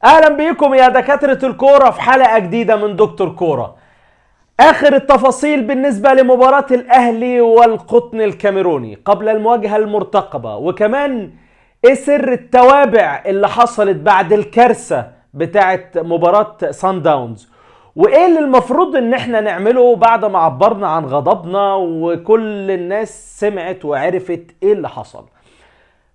اهلا بيكم يا دكاترة الكورة في حلقة جديدة من دكتور كورة. اخر التفاصيل بالنسبة لمباراة الاهلي والقطن الكاميروني قبل المواجهة المرتقبة، وكمان ايه سر التوابع اللي حصلت بعد الكارثة بتاعت مباراة سان داونز، وايه اللي المفروض ان احنا نعمله بعد ما عبرنا عن غضبنا وكل الناس سمعت وعرفت ايه اللي حصل.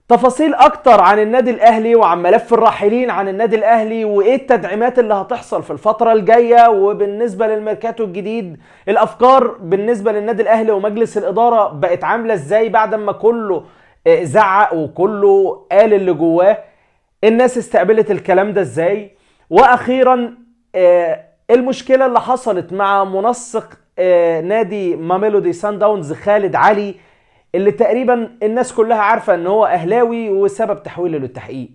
تفاصيل اكتر عن النادي الاهلي وعن ملف الراحلين عن النادي الاهلي، وايه التدعيمات اللي هتحصل في الفترة الجاية، وبالنسبة للميركاتو الجديد الافكار بالنسبة للنادي الاهلي ومجلس الادارة بقت عاملة ازاي بعد ما كله زعق وكله قال اللي جواه. الناس استقبلت الكلام ده ازاي؟ واخيرا المشكلة اللي حصلت مع منسق نادي ماميلودي سان داونز خالد علي، اللي تقريبا الناس كلها عارفة ان هو اهلاوي وسبب تحويله للتحقيق.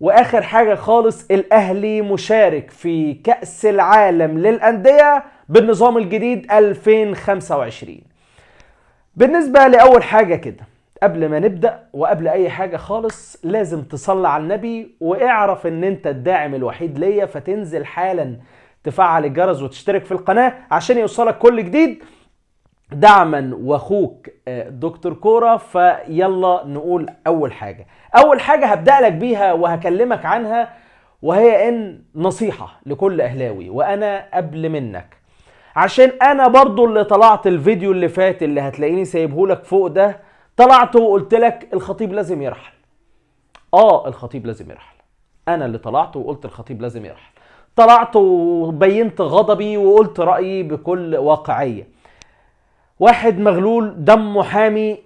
واخر حاجة خالص، الاهلي مشارك في كأس العالم للأندية بالنظام الجديد 2025. بالنسبة لأول حاجة كده، قبل ما نبدأ وقبل اي حاجة خالص لازم تصلي على النبي، واعرف ان انت الداعم الوحيد ليا، فتنزل حالا تفعل الجرس وتشترك في القناة عشان يوصلك كل جديد دعما. واخوك دكتور كورة. فيلا نقول اول حاجة هبدأ لك بيها وهكلمك عنها، وهي ان نصيحة لكل اهلاوي وانا قبل منك، عشان انا برضو اللي طلعت الفيديو اللي فات اللي هتلاقيني سايبهولك فوق ده، طلعت وقلت لك الخطيب لازم يرحل. الخطيب لازم يرحل. انا اللي طلعت وقلت الخطيب لازم يرحل. طلعت وبينت غضبي وقلت رأيي بكل واقعية. واحد مغلول دمه حامي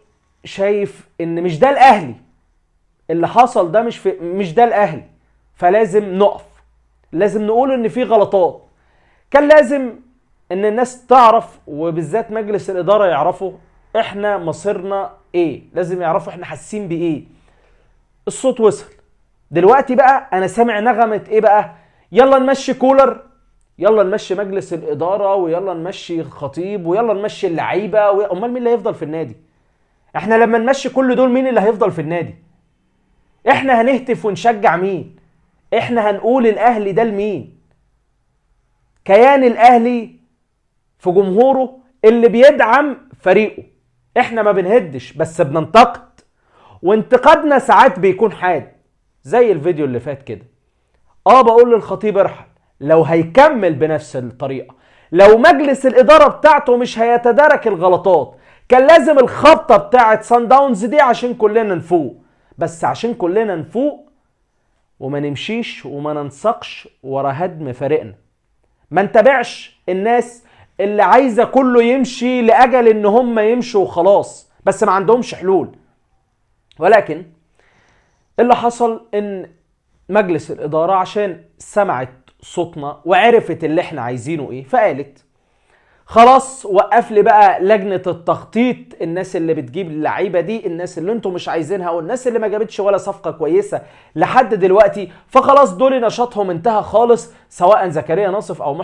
شايف ان مش ده الاهلي اللي حصل، ده مش ده الاهلي، فلازم نقف، لازم نقول ان في غلطات. كان لازم ان الناس تعرف، وبالذات مجلس الاداره يعرفوا احنا مصيرنا ايه، لازم يعرفوا احنا حاسين بايه. الصوت وصل دلوقتي بقى، انا سامع نغمه ايه بقى؟ يلا نمشي كولر، يلا نمشي مجلس الاداره، ويلا نمشي الخطيب، ويلا نمشي اللعيبه. امال مين اللي هيفضل في النادي؟ احنا لما نمشي كل دول مين اللي هيفضل في النادي؟ احنا هنهتف ونشجع مين؟ احنا هنقول الاهلي ده لمين؟ كيان الاهلي في جمهوره اللي بيدعم فريقه. احنا ما بنهدش بس بننتقد، وانتقادنا ساعات بيكون حاد زي الفيديو اللي فات كده. بقول للخطيب ارحل لو هيكمل بنفس الطريقة، لو مجلس الإدارة بتاعته مش هيتدارك الغلطات. كان لازم الخبطة بتاعت سان داونز دي عشان كلنا نفوق، بس عشان كلنا نفوق وما نمشيش وما ننسقش ورا هدم فريقنا. ما نتابعش الناس اللي عايزة كله يمشي لأجل ان هم يمشوا وخلاص، بس ما عندهمش حلول. ولكن اللي حصل ان مجلس الإدارة عشان سمعت صوتنا وعرفت اللي احنا عايزينه ايه، فقالت خلاص وقف لي بقى لجنة التخطيط، الناس اللي بتجيب اللعيبة دي، الناس اللي انتم مش عايزينها، والناس اللي ما جابتش ولا صفقة كويسة لحد دلوقتي، فخلاص دول نشاطهم انتهى خالص، سواء زكريا ناصف او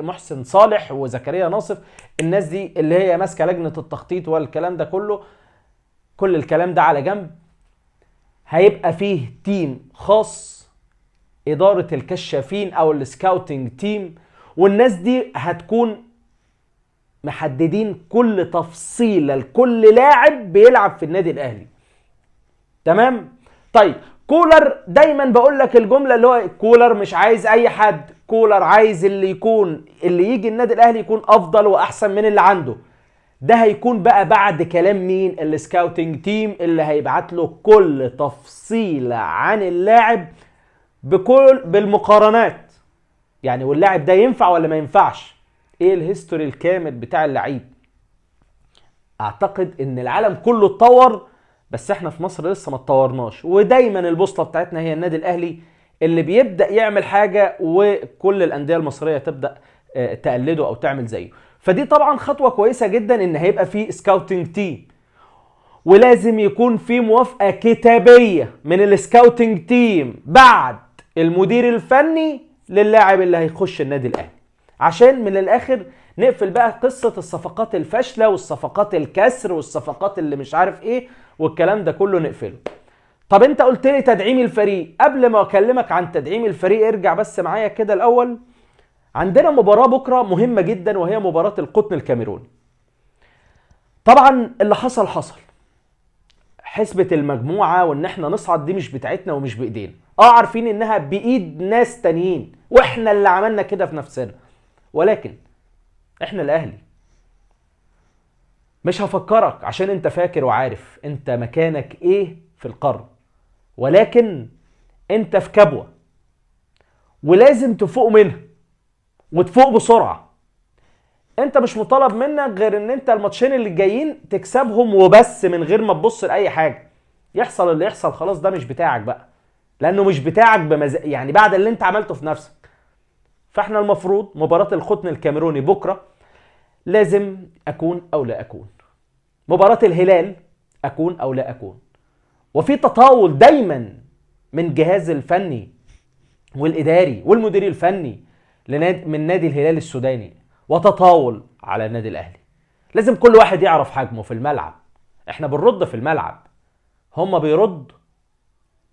محسن صالح وزكريا ناصف. الناس دي اللي هي ماسكة لجنة التخطيط والكلام ده كله، كل الكلام ده على جنب. هيبقى فيه تيم خاص، إدارة الكشافين أو السكاوتينج تيم، والناس دي هتكون محددين كل تفصيلة لكل لاعب بيلعب في النادي الأهلي. تمام؟ طيب كولر دايما بقول لك الجملة اللي هو كولر مش عايز أي حد، كولر عايز اللي يجي النادي الأهلي يكون أفضل وأحسن من اللي عنده. ده هيكون بقى بعد كلام مين؟ السكاوتينج تيم اللي هيبعت له كل تفصيلة عن اللاعب بالمقارنات، يعني واللاعب ده ينفع ولا ما ينفعش، ايه الهيستوري الكامل بتاع اللعيب. اعتقد ان العالم كله اتطور، بس احنا في مصر لسه ما اتطورناش، ودايما البوصلة بتاعتنا هي النادي الاهلي اللي بيبدأ يعمل حاجة وكل الاندية المصرية تبدأ تقلده او تعمل زيه. فدي طبعا خطوة كويسة جدا ان هيبقى فيه سكاوتينج تيم، ولازم يكون في موافقة كتابية من السكاوتينج تيم بعد المدير الفني للاعب اللي هيخش النادي الاهلي، عشان من الاخر نقفل بقى قصة الصفقات الفاشلة والصفقات الكسر والصفقات اللي مش عارف ايه والكلام ده كله نقفله. طب انت قلت لي تدعيم الفريق، قبل ما اكلمك عن تدعيم الفريق ارجع بس معايا كده الاول. عندنا مباراة بكرة مهمة جدا وهي مباراة القطن الكاميروني. طبعا اللي حصل حصل، حسبة المجموعة وان احنا نصعد دي مش بتاعتنا ومش بايدينا. عارفين انها بايد ناس تانيين واحنا اللي عملنا كده في نفسنا، ولكن احنا الاهلي. مش هفكرك عشان انت فاكر وعارف انت مكانك ايه في القرن، ولكن انت في كبوة ولازم تفوق منها وتفوق بسرعة. انت مش مطالب منك غير ان انت الماتشين اللي جايين تكسبهم وبس، من غير ما تبص لاي حاجة. يحصل اللي يحصل خلاص، ده مش بتاعك بقى، لانه مش بتاعك يعني بعد اللي انت عملته في نفسك. فاحنا المفروض مباراة القطن الكاميروني بكرة لازم اكون او لا اكون، مباراة الهلال اكون او لا اكون. وفي تطاول دايما من جهاز الفني والاداري والمدير الفني من نادي الهلال السوداني، وتطاول على النادي الاهلي. لازم كل واحد يعرف حجمه في الملعب. احنا بنرد في الملعب، هم بيرد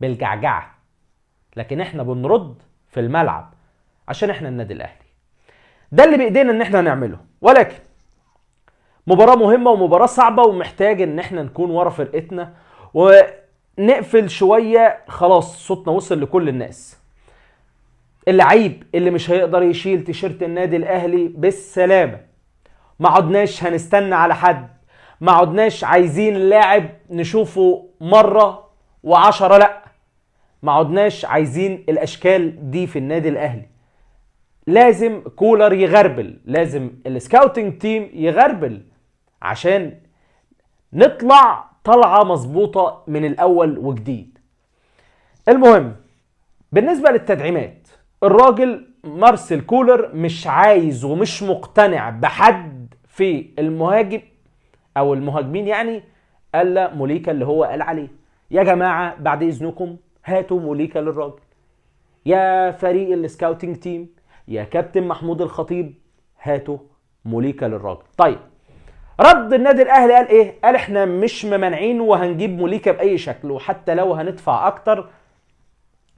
بالجعجعة، لكن احنا بنرد في الملعب عشان احنا النادي الاهلي. ده اللي بايدينا ان احنا نعمله. ولكن مباراة مهمة ومباراة صعبة، ومحتاج ان احنا نكون ورا فرقتنا ونقفل شوية. خلاص صوتنا وصل لكل الناس. اللعيب اللي مش هيقدر يشيل تيشيرت النادي الاهلي بالسلامة. ما عدناش هنستنى على حد، ما عدناش عايزين لاعب نشوفه مرة و10 لا، ما عدناش عايزين الاشكال دي في النادي الاهلي. لازم كولر يغربل، لازم السكاوتنج تيم يغربل عشان نطلع طلعة مظبوطة من الاول وجديد. المهم بالنسبة للتدعيمات، الراجل مارسيل كولر مش عايز ومش مقتنع بحد في المهاجم او المهاجمين، يعني الا موليكا اللي هو قال عليه. يا جماعة بعد اذنكم هاتوا موليكا للراجل. يا فريق السكاوتنج تيم، يا كابتن محمود الخطيب، هاتوا موليكا للراجل. طيب رد النادي الاهلي قال ايه؟ قال احنا مش ممانعين وهنجيب موليكا باي شكل، وحتى لو هندفع اكتر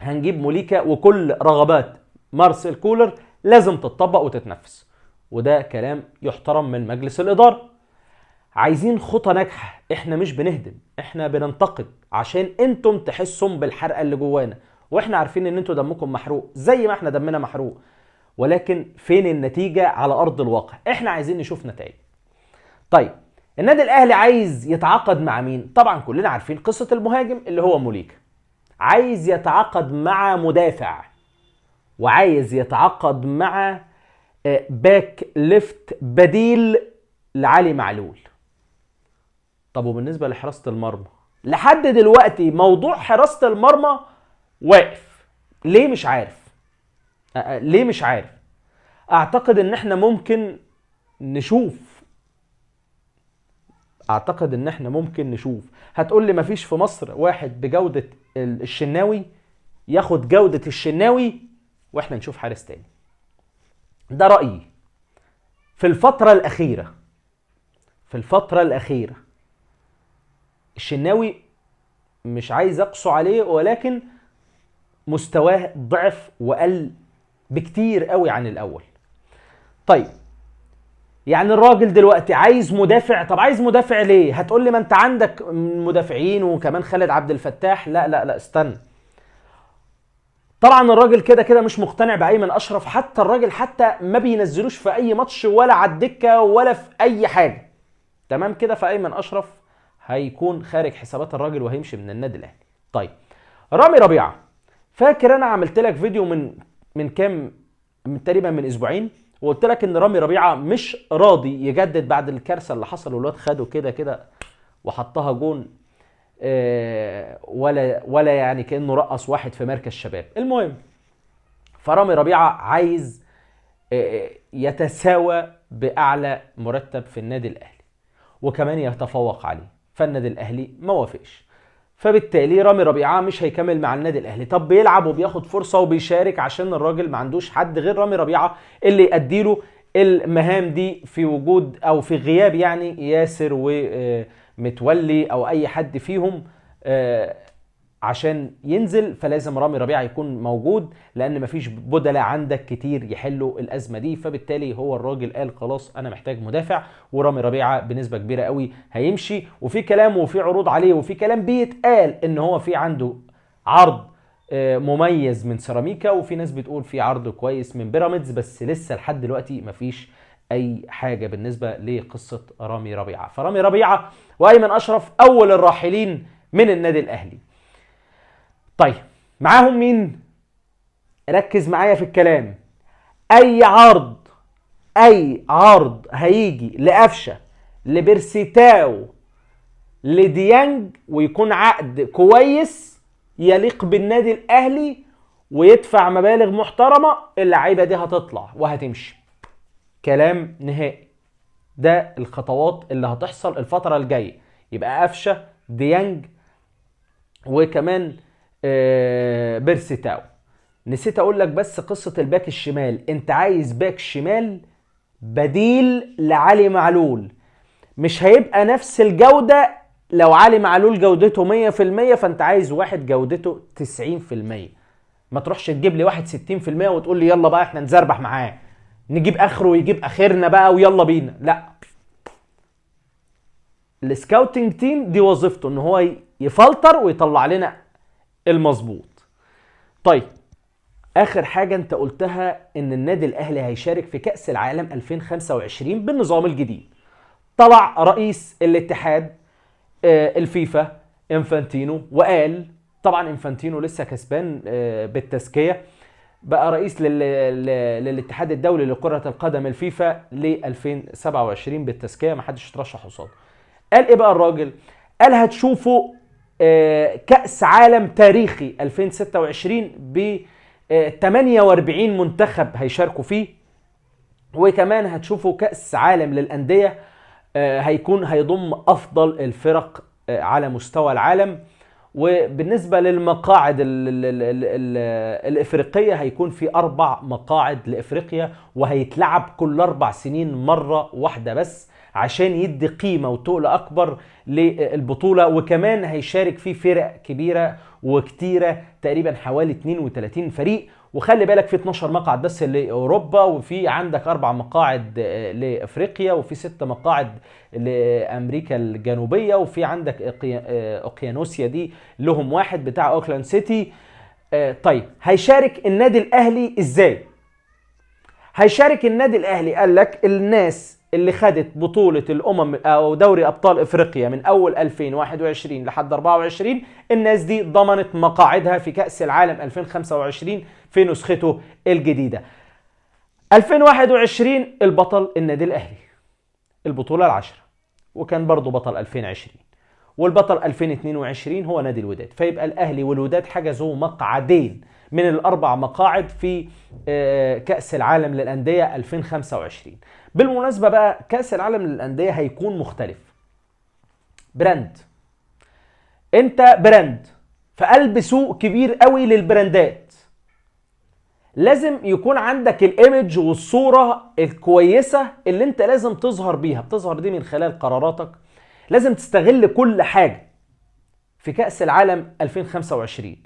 هنجيب موليكا، وكل رغبات مارسيل كولر لازم تتطبق وتتنفذ. وده كلام يحترم من مجلس الاداره. عايزين خطة ناجحة، احنا مش بنهدم، احنا بننتقد عشان انتم تحسوا بالحرقة اللي جوانا، واحنا عارفين ان انتم دمكم محروق زي ما احنا دمنا محروق، ولكن فين النتيجة على ارض الواقع؟ احنا عايزين نشوف نتائج. طيب النادي الاهلي عايز يتعاقد مع مين؟ طبعا كلنا عارفين قصة المهاجم اللي هو موليكا. عايز يتعاقد مع مدافع، وعايز يتعاقد مع باك ليفت بديل لعلي معلول. طب وبالنسبة لحراسة المرمى، لحد دلوقتي موضوع حراسة المرمى واقف. ليه؟ مش عارف. ليه مش عارف. اعتقد ان احنا ممكن نشوف، هتقول لي مفيش في مصر واحد بجودة الشناوي ياخد جودة الشناوي واحنا نشوف حارس تاني. ده رأيي. في الفترة الأخيرة الشناوي مش عايز اقسو عليه، ولكن مستواه ضعف وقل بكتير قوي عن الاول. طيب يعني الراجل دلوقتي عايز مدافع. طب عايز مدافع ليه؟ هتقول لي ما انت عندك مدافعين وكمان خالد عبد الفتاح. لا استنى. طبعا الراجل كده مش مقتنع بايمن اشرف. حتى الراجل ما بينزلوش في اي ماتش ولا على الدكه ولا في اي حاجه. تمام كده. فايمن اشرف هيكون خارج حسابات الراجل وهيمشي من النادي الاهلي. طيب رامي ربيعه، فاكر انا عملت لك فيديو تقريبا من اسبوعين، وقلت لك ان رامي ربيعه مش راضي يجدد بعد الكارثه اللي حصل، والواد خده كده وحطها جون. ولا يعني كانه رقص واحد في مركز شباب. المهم فرامي ربيعه عايز يتساوى باعلى مرتب في النادي الاهلي وكمان يتفوق عليه، فالنادي الاهلي ما وافقش. فبالتالي رامي ربيعه مش هيكمل مع النادي الاهلي. طب بيلعب وبياخد فرصه وبيشارك عشان الراجل ما عندوش حد غير رامي ربيعه اللي يأديله المهام دي في وجود او في غياب يعني ياسر ومتولي او اي حد فيهم عشان ينزل فلازم رامي ربيعه يكون موجود، لان مفيش بدلاء عندك كتير يحلوا الازمه دي. فبالتالي هو الراجل قال خلاص انا محتاج مدافع، ورامي ربيعه بنسبه كبيره قوي هيمشي. وفي كلام وفي عروض عليه، وفي كلام بيتقال ان هو في عنده عرض مميز من سيراميكا، وفي ناس بتقول في عرض كويس من بيراميدز، بس لسه لحد دلوقتي مفيش اي حاجه بالنسبه لقصه رامي ربيعه. فرامي ربيعه وايمن اشرف اول الراحلين من النادي الاهلي. طيب معاهم مين؟ ركز معايا في الكلام. اي عرض، اي عرض هيجي لقفشه، لبرسيتاو، لديانج، ويكون عقد كويس يليق بالنادي الاهلي ويدفع مبالغ محترمه، اللعيبه دي هتطلع وهتمشي. كلام نهائي. ده الخطوات اللي هتحصل الفتره الجايه. يبقى قفشه، ديانج، وكمان بيرسيتاو. نسيت اقول لك بس قصه الباك الشمال. انت عايز باك شمال بديل لعلي معلول، مش هيبقى نفس الجوده. لو علي معلول جودته 100% فانت عايز واحد جودته 90%. ما تروحش تجيب لي واحد 60% وتقول لي يلا بقى احنا نزربح معاه، نجيب اخره ويجيب اخرنا بقى ويلا بينا. لا، السكاوتنج تيم دي وظيفته ان هو يفلتر ويطلع لنا المظبوط. طيب اخر حاجه انت قلتها ان النادي الاهلي هيشارك في كاس العالم 2025 بالنظام الجديد. طلع رئيس الاتحاد الفيفا انفانتينو وقال، طبعا انفانتينو لسه كسبان بالتزكيه، بقى رئيس للاتحاد الدولي لكره القدم الفيفا ل 2027 بالتزكيه، ما حدش اترشح قصاده. قال ايه بقى الراجل؟ قال هتشوفوا كأس عالم تاريخي 2026 ب 48 منتخب هيشاركوا فيه، وكمان هتشوفوا كأس عالم للأندية هيضم أفضل الفرق على مستوى العالم. وبالنسبة للمقاعد الإفريقية هيكون في 4 مقاعد لإفريقيا، وهيتلعب كل 4 سنين مرة واحدة بس عشان يدي قيمة وتقل أكبر للبطولة. وكمان هيشارك فيه فرق كبيرة وكتيرة، تقريبا حوالي 32 فريق. وخلي بالك في 12 مقعد بس لأوروبا، وفي عندك 4 مقاعد لأفريقيا، وفي 6 مقاعد لأمريكا الجنوبية، وفي عندك أوقيانوسيا دي لهم واحد بتاع أوكلاند سيتي. طيب هيشارك النادي الأهلي إزاي؟ هيشارك النادي الأهلي، قال لك الناس اللي خدت بطولة الأمم أو دوري أبطال إفريقيا من أول 2021 لحد 24، الناس دي ضمنت مقاعدها في كأس العالم 2025 في نسخته الجديدة. 2021 البطل النادي الأهلي، البطولة ال10، وكان برضو بطل 2020، والبطل 2022 هو نادي الوداد. فيبقى الأهلي والوداد حجزوا مقعدين من ال4 مقاعد في كأس العالم للأندية 2025. بالمناسبة بقى كأس العالم للأندية هيكون مختلف. براند، انت براند في قلب سوق كبير قوي للبراندات، لازم يكون عندك الايمج والصورة الكويسة اللي انت لازم تظهر بيها. بتظهر دي من خلال قراراتك، لازم تستغل كل حاجة في كأس العالم 2025.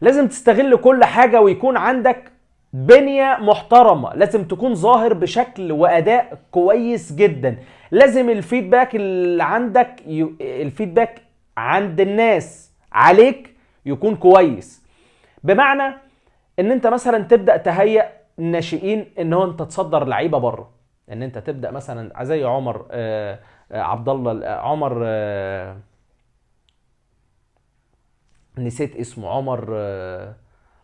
لازم تستغل كل حاجة ويكون عندك بنية محترمة، لازم تكون ظاهر بشكل وأداء كويس جدا. لازم الفيدباك اللي عندك الفيدباك عند الناس عليك يكون كويس. بمعنى ان انت مثلا تبدأ تهيئ الناشئين ان هو انت تصدر لعيبة بره، ان انت تبدأ مثلا زي عمر عبد الله، عمر نسيت اسمه،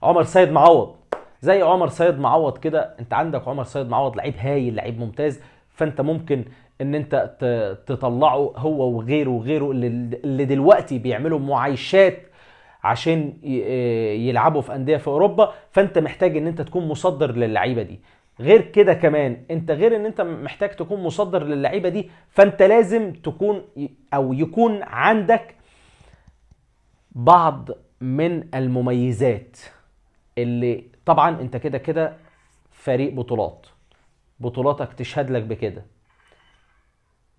عمر سيد معوض. زي عمر سيد معوض كده، انت عندك عمر سيد معوض لعيب هايل، لعيب ممتاز، فانت ممكن ان انت تطلعه هو وغيره اللي دلوقتي بيعملوا معايشات عشان يلعبوا في انديه في اوروبا. فانت محتاج ان انت تكون مصدر للعيبه دي. غير كده كمان انت غير ان انت محتاج تكون مصدر للعيبه دي، فانت لازم تكون او يكون عندك بعض من المميزات اللي طبعا انت كده كده فريق بطولات، بطولاتك تشهد لك بكده.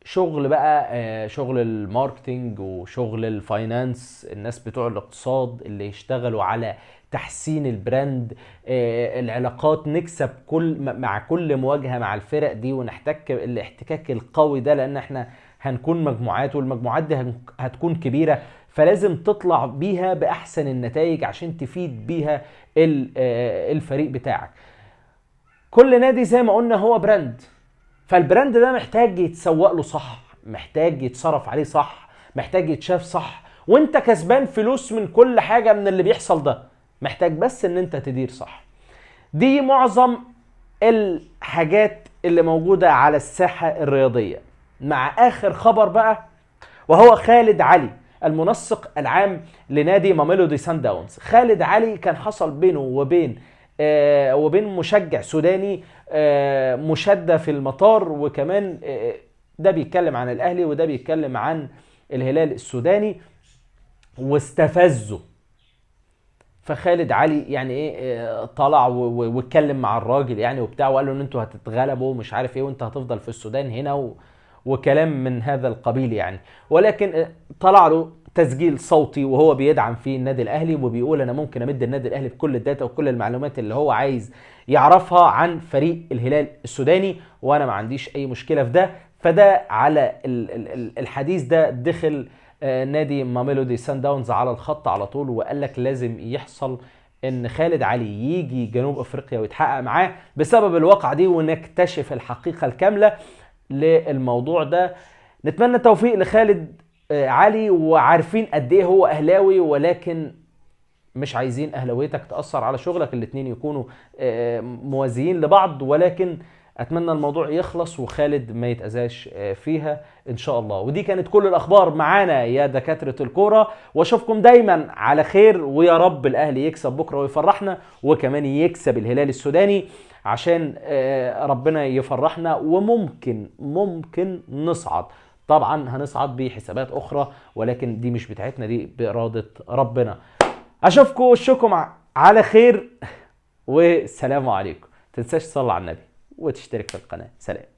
شغل بقى شغل الماركتينج وشغل الفاينانس، الناس بتوع الاقتصاد اللي يشتغلوا على تحسين البراند، العلاقات، نكسب مع كل مواجهة مع الفرق دي ونحتك الاحتكاك القوي ده، لان احنا هنكون مجموعات، والمجموعات دي هتكون كبيرة، فلازم تطلع بيها بأحسن النتائج عشان تفيد بيها الفريق بتاعك. كل نادي زي ما قلنا هو براند، فالبراند ده محتاج يتسوق له صح، محتاج يتصرف عليه صح، محتاج يتشاف صح، وانت كسبان فلوس من كل حاجة من اللي بيحصل ده، محتاج بس ان انت تدير صح. دي معظم الحاجات اللي موجودة على الساحة الرياضية. مع اخر خبر بقى، وهو خالد علي المنسق العام لنادي ماميلودي سان داونز. خالد علي كان حصل بينه وبين مشجع سوداني مشادة في المطار، وكمان ده بيتكلم عن الاهلي وده بيتكلم عن الهلال السوداني، واستفزه. فخالد علي يعني ايه طلع واتكلم مع الراجل يعني وبتاع، وقال له ان انتوا هتتغلبوا ومش عارف ايه، وانت هتفضل في السودان هنا وكلام من هذا القبيل يعني. ولكن طلع له تسجيل صوتي وهو بيدعم فيه النادي الاهلي، وبيقول انا ممكن امد النادي الاهلي بكل الداتا وكل المعلومات اللي هو عايز يعرفها عن فريق الهلال السوداني، وانا ما عنديش اي مشكله في ده. فده على الحديث ده دخل نادي ماميلودي سان داونز على الخط على طول، وقال لك لازم يحصل ان خالد علي يجي جنوب افريقيا ويتحقق معاه بسبب الواقعة دي، ونكتشف الحقيقة الكاملة للموضوع ده. نتمنى التوفيق لخالد علي، وعارفين قد ايه هو اهلاوي، ولكن مش عايزين اهلاويتك تأثر على شغلك، الاتنين يكونوا موازيين لبعض. ولكن اتمنى الموضوع يخلص وخالد ما يتأذاش فيها ان شاء الله. ودي كانت كل الاخبار معانا يا دكاترة الكورة، واشوفكم دايما على خير، ويا رب الاهلي يكسب بكرة ويفرحنا، وكمان يكسب الهلال السوداني عشان ربنا يفرحنا، وممكن نصعد. طبعا هنصعد بحسابات اخرى، ولكن دي مش بتاعتنا، دي بإرادة ربنا. اشوفكم على خير، والسلام عليكم. تنساش تصلي على النبي وتشترك في القناة. سلام.